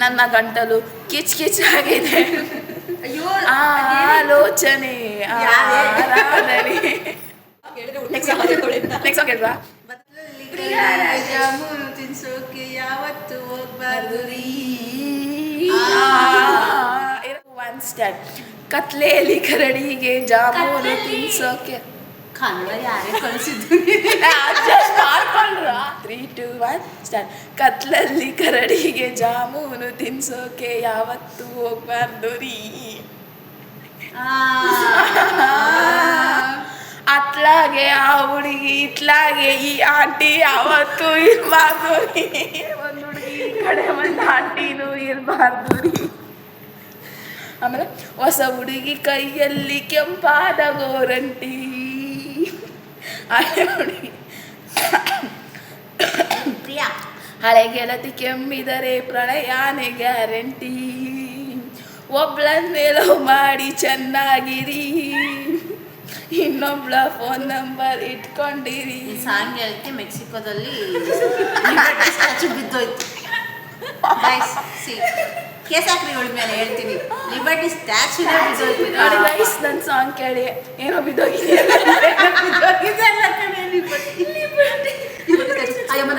ನನ್ನ ಗಂಟಲು ಕಿಚ್ ಕಿಚ್ ಆಗಿದೆ. ಅಯ್ಯೋ ಆಲೋಚನೆ ನೆಕ್ಸ್ಟ್ ಸಾಂಗ್ ಹೇಳ್ವಾ? ಜಾಮೂನು ತಿನ್ಸೋಕೆ ಯಾವತ್ತು ಹೋಗ್ಬಾರ್ದು ರೀ. One start. ಕತ್ಲೆಯಲ್ಲಿ ಕರಡಿಗೆ ಜಾಮೂನು ತಿನ್ಸೋಕೆ. ಕನ್ನಡ ಯಾರೇ ಕಳಿಸಿದ್ದು? ಅಡ್ಜಸ್ಟ್ ಮಾಡ್ಕೊಂಡ್ರ? 3, 2, 1 ಸ್ಟಾರ್ಟ್. ಕತ್ಲಲ್ಲಿ ಕರಡಿಗೆ ಜಾಮೂನು ತಿನ್ಸೋಕೆ ಯಾವತ್ತು ಹೋಗ್ಬಾರ್ದು ರೀ. ಅತ್ಲಾಗೆ ಆ ಹುಡುಗಿ ಇತ್ಲಾಗೆ ಈ ಆಂಟಿ ಯಾವತ್ತೂ ಇರಬಾರ್ದು ರೀ. ಒಂದು ಹುಡುಗಿ ಈ ಕಡೆ ಒಂದು ಆಂಟಿನೂ ಇರಬಾರ್ದು ರೀ. ಆಮೇಲೆ ಹೊಸ ಹುಡುಗಿ ಕೈಯಲ್ಲಿ ಕೆಂಪಾದ ಗೋರಂಟಿ. ಹಳೆ ಹುಡುಗಿ ಪ್ರಿಯಾ. ಹಳೆ ಗೆಳತಿ ಕೆಮ್ಮಿದರೆ ಪ್ರಳಯಾನೆ ಗ್ಯಾರಂಟಿ. ಒಬ್ಳನ್ನೇ ಲವ್ ಮಾಡಿ ಚೆನ್ನಾಗಿರಿ, ಇನ್ನೊಬ್ಳ ಫೋನ್ ನಂಬರ್ ಇಟ್ಕೊಂಡಿರಿ. ಈ ಸಾಂಗ್ ಹೇಳಕ್ಕೆ ಮೆಕ್ಸಿಕೋದಲ್ಲಿ ಸ್ಟ್ಯಾಚು ಬಿದ್ದೋಯ್ತು. ಕೇಸ್ ಹಾಕ್ರಿ ಇವಳ ಮೇಲೆ ಹೇಳ್ತೀನಿ. ಲಿಬರ್ಟಿ ಸ್ಟ್ಯಾಚು ಬಿದ್ದೋಯ್ತು. ನೋಡಿ ಗೈಸ್, ನನ್ನ ಸಾಂಗ್ ಕೇಳಿ ಏನೋ ಬಿದ್ದೋಗಿದೆ. ಅಯ್ಯಮ್ಮ